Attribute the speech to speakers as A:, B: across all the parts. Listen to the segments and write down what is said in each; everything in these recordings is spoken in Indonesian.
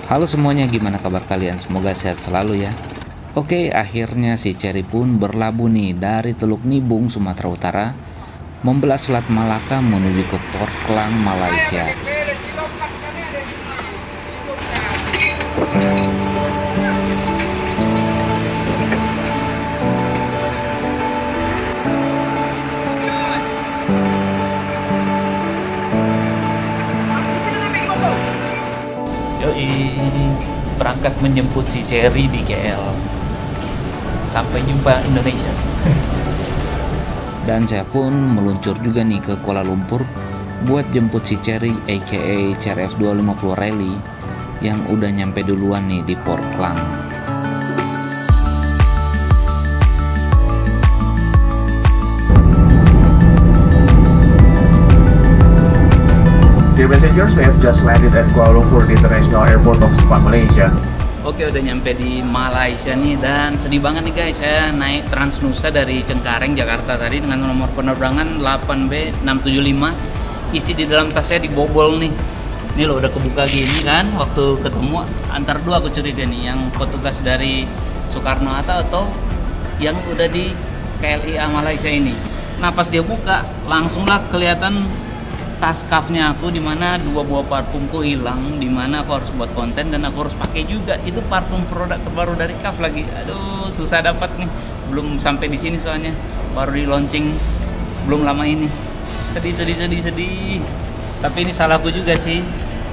A: Halo semuanya, gimana kabar kalian? Semoga sehat selalu ya. Oke, akhirnya si Cherry pun berlabuh nih dari Teluk Nibung, Sumatera Utara, membelah Selat Malaka menuju ke Port Klang, Malaysia.
B: Yoi, berangkat menjemput si Cherry di KL. Sampai jumpa Indonesia.
A: Dan saya pun meluncur juga nih ke Kuala Lumpur buat jemput si Cherry aka CRF 250 Rally yang udah nyampe duluan nih di Port Klang.
C: Dear passengers, we have just landed at Kuala Lumpur International Airport of Sepang, Malaysia.
B: Oke, udah nyampe di Malaysia nih, dan sedih banget nih guys, saya naik Transnusa dari Cengkareng, Jakarta tadi dengan nomor penerbangan 8B675. Isi di dalam tasnya dibobol nih. Ini loh, udah kebuka gini kan, waktu ketemu antar dua aku curiga nih, yang petugas dari Soekarno-Hatta atau yang udah di KLIA Malaysia ini. Nah pas dia buka, langsunglah kelihatan tas kafnya aku, dimana 2 buah parfumku hilang, dimana aku harus buat konten dan aku harus pakai juga. Itu parfum produk terbaru dari Kaf lagi. Aduh, susah dapat nih. Belum sampai di sini soalnya, baru di launching belum lama ini. Sedih. Tapi ini salahku juga sih.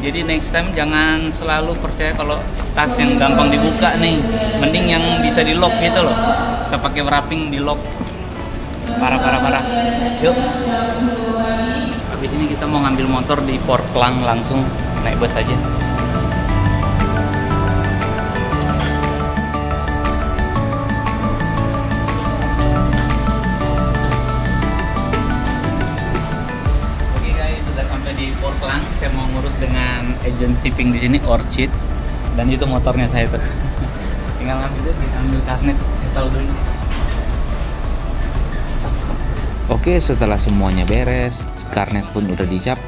B: Jadi next time jangan selalu percaya kalau tas yang gampang dibuka nih. Mending yang bisa di lock gitu loh. Bisa pakai wrapping di lock. Parah. Yuk. Habis ini kita mau ngambil motor di Port Klang, langsung naik bus aja. Oke guys, sudah sampai di Port Klang. Saya mau ngurus dengan agent shipping di sini, Orchid. Dan itu motornya saya tuh. Tinggal ngambil dulu, ambil karnet, saya tahu dulu.
A: Oke, setelah semuanya beres, karnet pun udah dicap,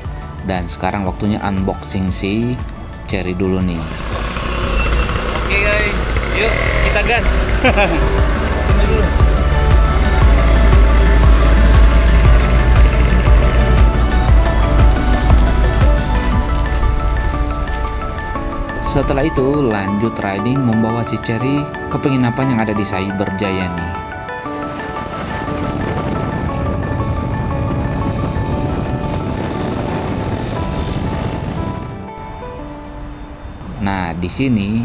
A: dan sekarang waktunya unboxing si Cherry dulu nih.
B: Oke guys, yuk kita gas. Tunggu dulu.
A: Setelah itu lanjut riding membawa si Cherry ke penginapan yang ada di Cyberjaya nih. Nah, di sini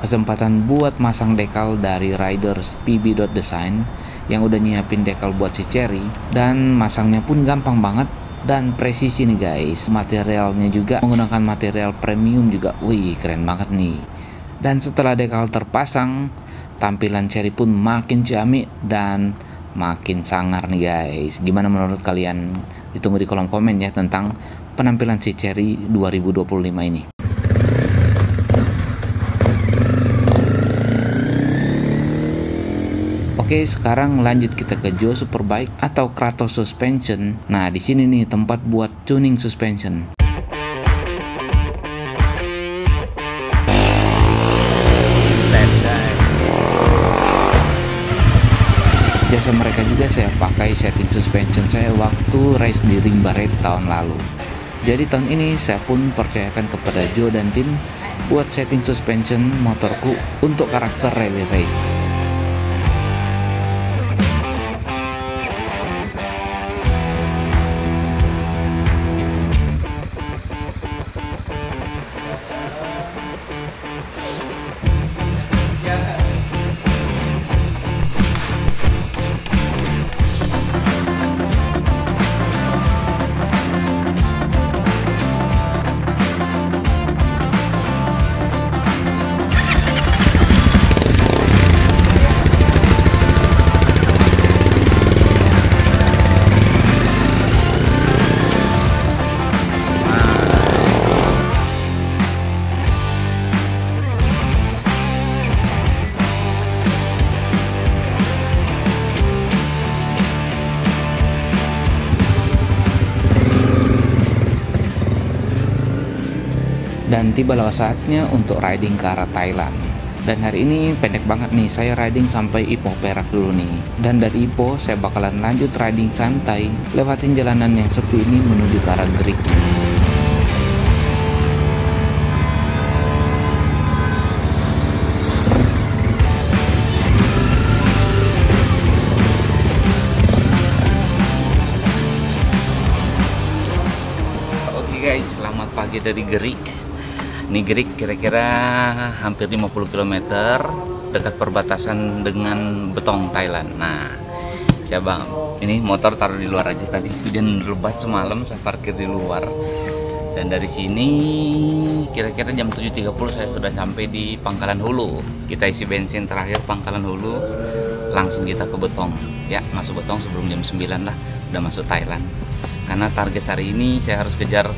A: kesempatan buat masang dekal dari Riders PB.Design yang udah nyiapin dekal buat si Cherry, dan masangnya pun gampang banget dan presisi nih guys. Materialnya juga menggunakan material premium juga. Wih, keren banget nih. Dan setelah dekal terpasang, tampilan Cherry pun makin ciamik dan makin sangar nih guys. Gimana menurut kalian? Ditunggu di kolom komen ya tentang penampilan si Cherry 2025 ini. Oke, sekarang lanjut kita ke Joe Superbike atau Kratos Suspension. Nah, di sini nih tempat buat tuning suspension. Jasa mereka juga saya pakai setting suspension saya waktu race di Ring Barret tahun lalu. Jadi tahun ini saya pun percayakan kepada Joe dan tim buat setting suspension motorku untuk karakter rally race. Dan tibalah saatnya untuk riding ke arah Thailand. Dan hari ini pendek banget nih, saya riding sampai Ipoh Perak dulu nih. Dan dari Ipoh saya bakalan lanjut riding santai, lewatin jalanan yang sepi ini menuju ke arah Gerik.
B: Guys, selamat pagi dari Gerik. Ini Gerik kira-kira hampir 50 km dekat perbatasan dengan Betong, Thailand. Nah, siapa? Ini motor taruh di luar aja tadi. Hujan lebat semalam, saya parkir di luar. Dan dari sini kira-kira jam 7.30 saya sudah sampai di Pangkalan Hulu. Kita isi bensin terakhir Pangkalan Hulu, langsung kita ke Betong. Ya, masuk Betong sebelum jam 9 lah, udah masuk Thailand. Karena target hari ini saya harus kejar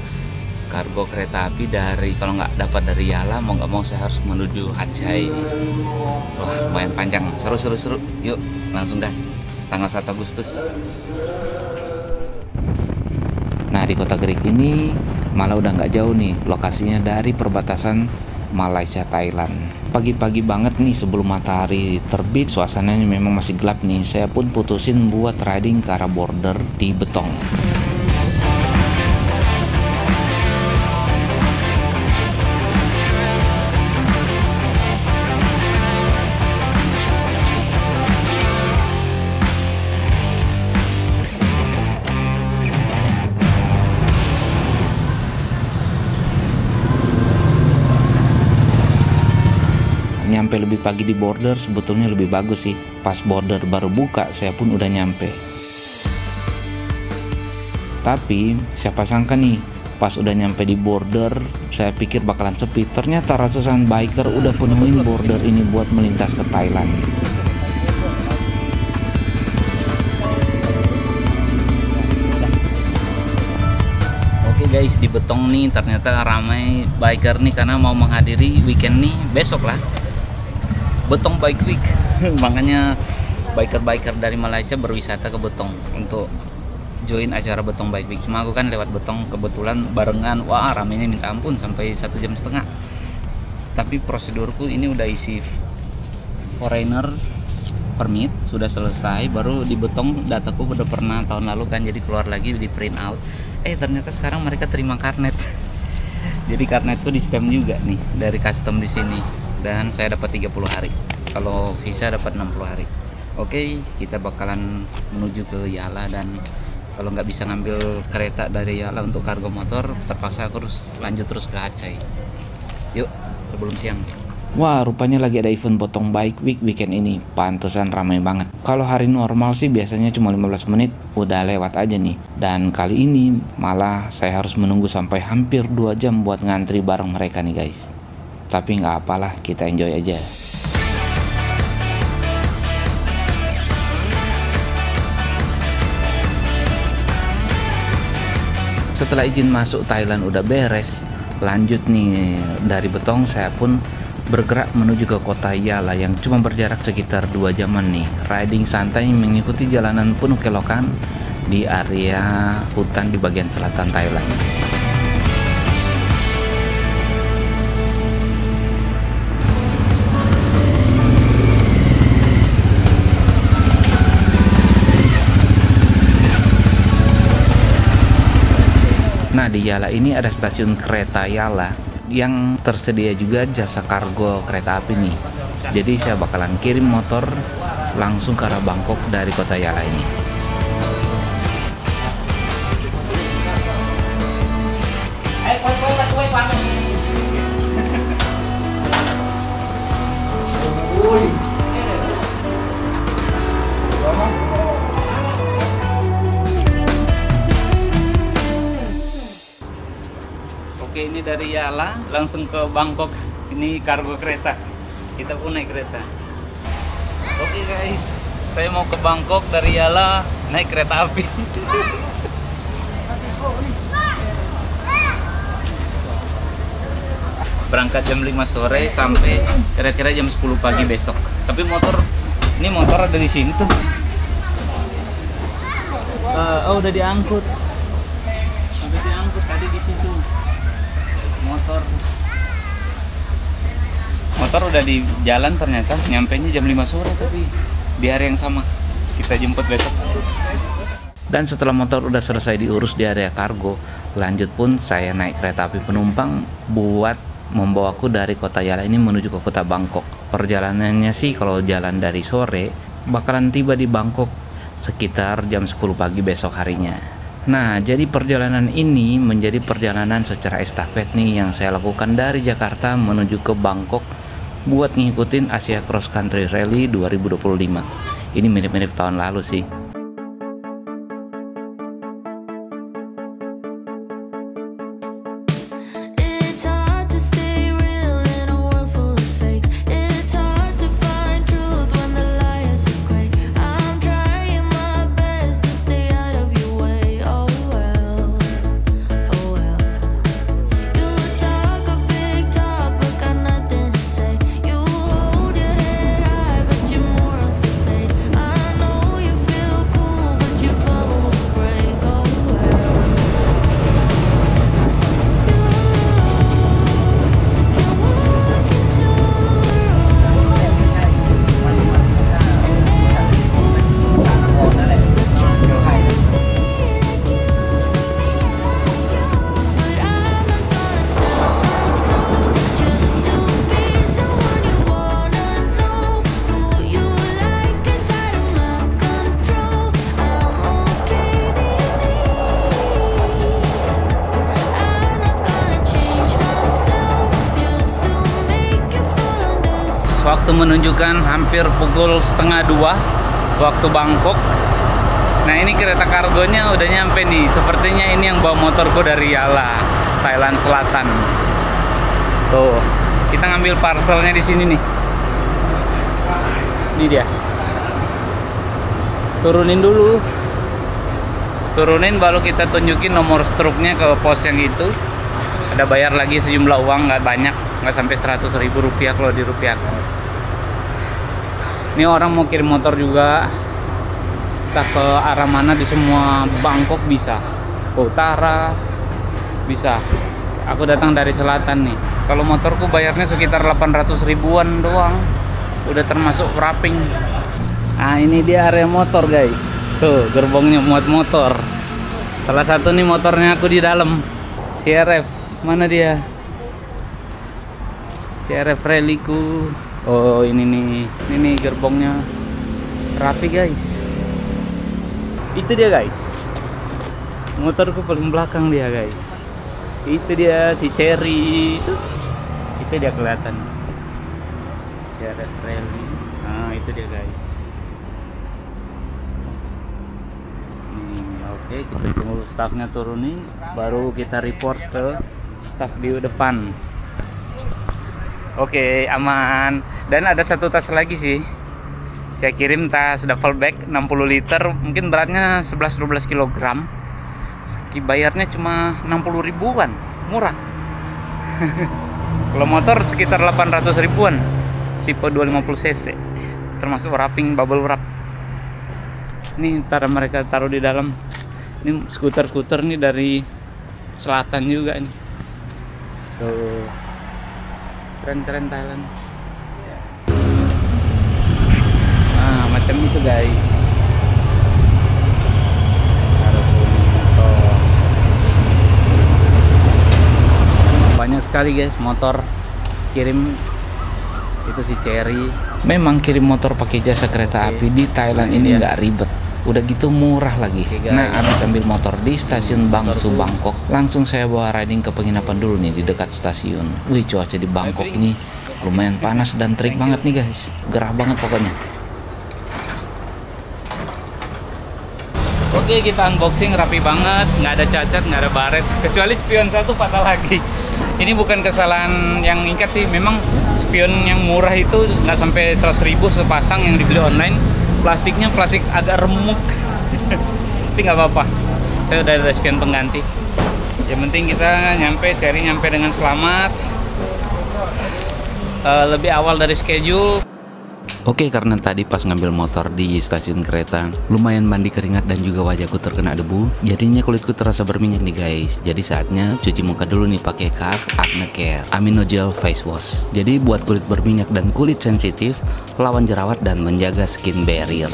B: kargo kereta api dari, kalau nggak dapat dari Yala, mau nggak mau saya harus menuju Hatay. Wah, lumayan panjang, seru. Yuk langsung gas, tanggal 1 Agustus.
A: Nah, di kota Gerik ini malah udah nggak jauh nih lokasinya dari perbatasan Malaysia Thailand. Pagi-pagi banget nih sebelum matahari terbit, suasananya memang masih gelap nih. Saya pun putusin buat riding ke arah border di Betong. Nyampe lebih pagi di border sebetulnya lebih bagus sih. Pas border baru buka saya pun udah nyampe. Tapi siapa sangka nih, pas udah nyampe di border saya pikir bakalan sepi. Ternyata ratusan biker udah penuhin border ini buat melintas ke Thailand.
B: Oke guys, di Betong nih ternyata ramai biker nih karena mau menghadiri weekend nih besok lah, Betong Bike Week. Makanya biker-biker dari Malaysia berwisata ke Betong untuk join acara Betong Bike Week. Cuma aku kan lewat Betong kebetulan barengan, wah ramainya minta ampun sampai 1,5 jam. Tapi prosedurku ini udah isi foreigner permit, sudah selesai. Baru di Betong dataku udah pernah tahun lalu kan, jadi keluar lagi di print out. Ternyata sekarang mereka terima karnet. Jadi karnetku di stem juga nih dari custom di sini. Dan saya dapat 30 hari. Kalau visa dapat 60 hari. Oke, kita bakalan menuju ke Yala, dan kalau nggak bisa ngambil kereta dari Yala untuk kargo motor, terpaksa aku harus lanjut terus ke Aceh. Yuk, sebelum siang.
A: Wah, rupanya lagi ada event Betong Bike Week weekend ini. Pantesan ramai banget. Kalau hari normal sih biasanya cuma 15 menit udah lewat aja nih. Dan kali ini malah saya harus menunggu sampai hampir 2 jam buat ngantri bareng mereka nih guys. Tapi nggak apalah, kita enjoy aja. Setelah izin masuk Thailand udah beres, lanjut nih dari Betong saya pun bergerak menuju ke kota Yala yang cuma berjarak sekitar 2 jaman nih. Riding santai mengikuti jalanan penuh kelokan di area hutan di bagian selatan Thailand. Nah, di Yala ini ada stasiun kereta Yala yang tersedia juga jasa kargo kereta api nih. Jadi saya bakalan kirim motor langsung ke arah Bangkok dari kota Yala ini.
B: Oke, ini dari Yala langsung ke Bangkok. Ini kargo kereta. Kita pun naik kereta. Oke guys, saya mau ke Bangkok dari Yala naik kereta api. Berangkat jam 5 sore sampai kira-kira jam 10 pagi besok. Tapi ini motor ada di sini tuh. Udah diangkut. Udah diangkut tadi di situ. Motor Motor udah di jalan ternyata, nyampenya jam 5 sore tapi di hari yang sama. Kita jemput besok.
A: Dan setelah motor udah selesai diurus di area kargo, lanjut pun saya naik kereta api penumpang buat membawaku dari kota Yala ini menuju ke kota Bangkok. Perjalanannya sih kalau jalan dari sore bakalan tiba di Bangkok sekitar jam 10 pagi besok harinya. Nah, jadi perjalanan ini menjadi perjalanan secara estafet nih yang saya lakukan dari Jakarta menuju ke Bangkok buat ngikutin Asia Cross Country Rally 2025. Ini mirip-mirip tahun lalu sih.
B: Waktu menunjukkan hampir pukul 1:30 waktu Bangkok. Nah, ini kereta kargonya udah nyampe nih. Sepertinya ini yang bawa motorku dari Yala, Thailand Selatan. Tuh, kita ngambil parcelnya di sini nih. Ini dia. Turunin dulu. Turunin baru kita tunjukin nomor struknya ke pos yang itu. Ada bayar lagi sejumlah uang, nggak banyak, nggak sampai 100.000 rupiah kalau dirupiahkan. Ini orang mau kirim motor juga, entah ke arah mana di semua Bangkok bisa, ke utara bisa. Aku datang dari selatan nih. Kalau motorku bayarnya sekitar 800 ribuan doang, udah termasuk wrapping. Nah, ini dia area motor guys. Tuh gerbongnya muat motor. Salah satu nih motornya aku di dalam. CRF mana dia? CRF Rallyku. Oh, ini nih gerbongnya rapi guys. Itu dia guys, motorku paling belakang dia guys. Itu dia si Cherry itu dia kelihatan CRF Rally. Nah, itu dia guys. Oke, kita tunggu staffnya turunin, baru kita report ke staff di depan. Oke, aman. Dan ada satu tas lagi sih. Saya kirim tas duffel bag 60 liter, mungkin beratnya 11-12 kg. Bayarnya cuma 60 ribuan, murah. Kalau motor sekitar 800 ribuan, tipe 250 cc. Termasuk wrapping bubble wrap. Ini ntar mereka taruh di dalam. Ini skuter-skuter nih dari selatan juga nih. Tuh. Keren-keren Thailand. Nah, macam itu guys. Banyak sekali guys motor kirim. Itu si Cherry. Memang kirim motor pakai jasa kereta api di Thailand ini nggak ribet. Udah gitu murah lagi. Nah, abis ambil motor di stasiun Bangsu Bangkok, langsung saya bawa riding ke penginapan dulu nih di dekat stasiun. Wih, cuaca di Bangkok ini lumayan panas dan terik banget nih guys. Gerah banget pokoknya. Oke, kita unboxing rapi banget, nggak ada cacat, nggak ada baret, kecuali spion satu patah lagi. Ini bukan kesalahan yang ingkat sih, memang spion yang murah itu nggak sampai 100.000 sepasang yang dibeli online. Plastiknya plastik agak remuk. Tapi nggak apa-apa, saya udah ada spion pengganti. Yang penting kita nyampe, Cherry nyampe dengan selamat, lebih awal dari schedule.
A: Oke, karena tadi pas ngambil motor di stasiun kereta lumayan mandi keringat dan juga wajahku terkena debu, jadinya kulitku terasa berminyak nih guys. Jadi saatnya cuci muka dulu nih pakai Cave Acne Care Amino Gel Face Wash. Jadi buat kulit berminyak dan kulit sensitif, lawan jerawat dan menjaga skin barrier.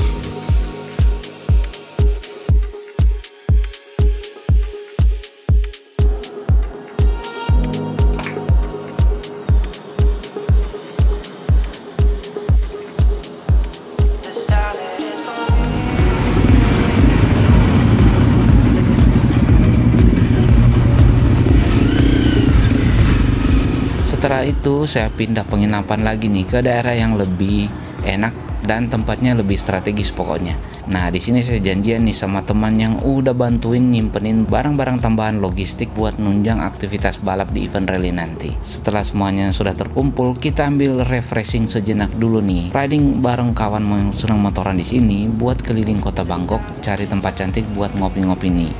A: Setelah itu saya pindah penginapan lagi nih ke daerah yang lebih enak dan tempatnya lebih strategis pokoknya. Nah, di sini saya janjian nih sama teman yang udah bantuin nyimpenin barang-barang tambahan logistik buat nunjang aktivitas balap di event rally nanti. Setelah semuanya sudah terkumpul, kita ambil refreshing sejenak dulu nih. Riding bareng kawan yang senang motoran di sini buat keliling kota Bangkok, cari tempat cantik buat ngopi-ngopi nih.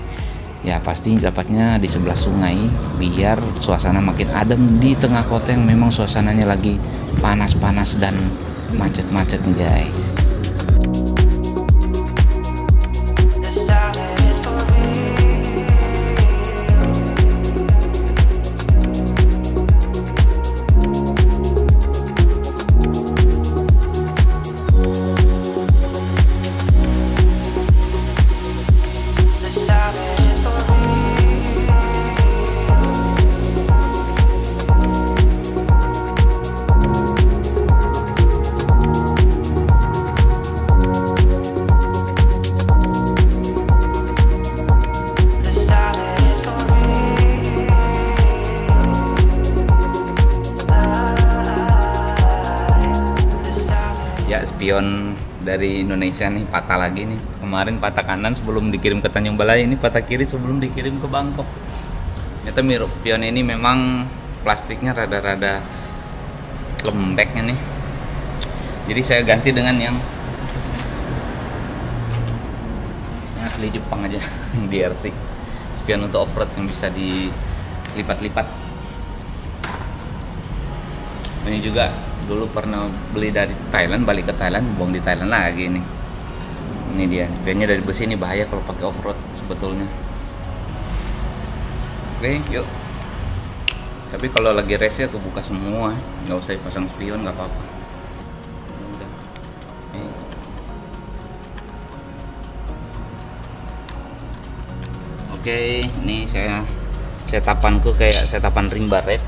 A: Ya pasti dapatnya di sebelah sungai biar suasana makin adem di tengah kota yang memang suasananya lagi panas-panas dan macet-macet nih guys.
B: Ya, spion dari Indonesia nih patah lagi nih. Kemarin patah kanan sebelum dikirim ke Tanjung Balai, ini patah kiri sebelum dikirim ke Bangkok. Ternyata mirip spion ini memang plastiknya rada-rada lembeknya nih. Jadi saya ganti dengan yang asli Jepang aja, DRC. Spion untuk off-road yang bisa dilipat-lipat. Ini juga dulu pernah beli dari Thailand, balik ke Thailand, buang di Thailand lagi nih. Ini dia, spionnya dari besi, ini bahaya kalau pakai off-road sebetulnya. Oke, yuk. Tapi kalau lagi race ya kebuka semua, nggak usah dipasang spion, nggak apa-apa. Udah. Oke, ini saya setapanku kayak setapan ring baret.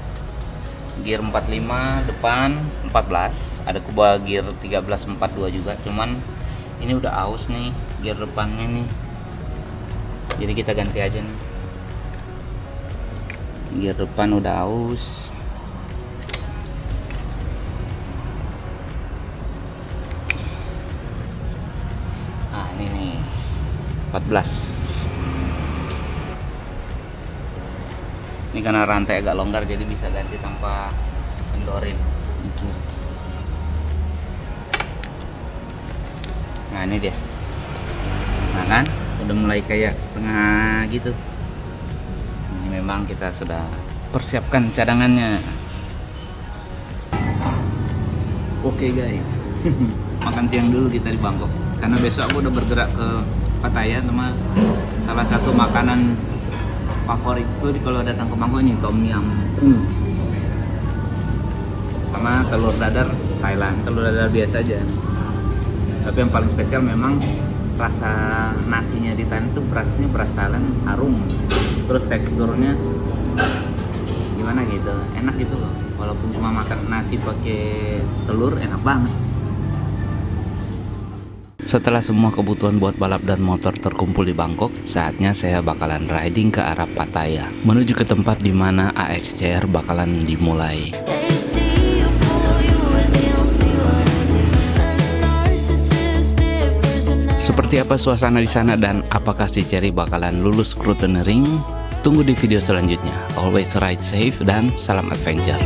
B: Gear 45 depan 14, ada kubah gear 1342 juga, cuman ini udah aus nih gear depannya nih, jadi kita ganti aja nih. Gear depan udah aus. Nah ini nih 14. Ini karena rantai agak longgar jadi bisa ganti tanpa mendorin. Nah ini dia. Nah kan udah mulai kayak setengah gitu. Ini memang kita sudah persiapkan cadangannya. Oke guys, makan siang dulu kita di Bangkok. Karena besok aku udah bergerak ke Pattaya sama salah satu makanan favoritku kalau datang ke Bangkok ini tom yum sama telur dadar Thailand, telur dadar biasa aja. Tapi yang paling spesial memang rasa nasinya di Thailand itu berasnya beras Thailand harum, terus teksturnya gimana gitu, enak gitu loh. Walaupun cuma makan nasi pakai telur enak banget.
A: Setelah semua kebutuhan buat balap dan motor terkumpul di Bangkok, saatnya saya bakalan riding ke arah Pattaya, menuju ke tempat di mana AXCR bakalan dimulai. Seperti apa suasana di sana dan apakah si Cherry bakalan lulus scrutineering? Tunggu di video selanjutnya. Always ride safe dan salam adventure.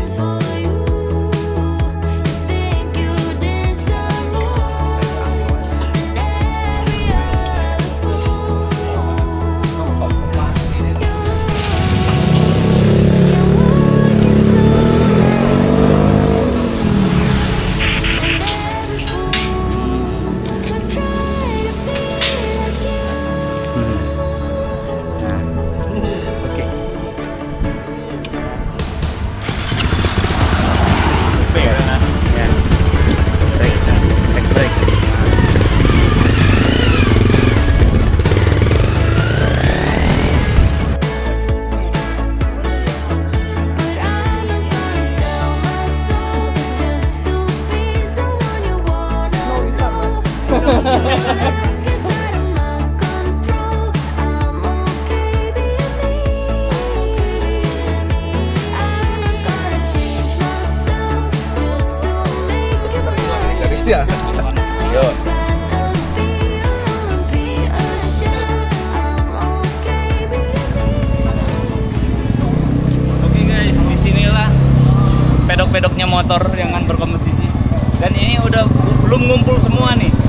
B: pedok-pedoknya motor yang kan berkompetisi. Dan ini udah belum ngumpul semua nih.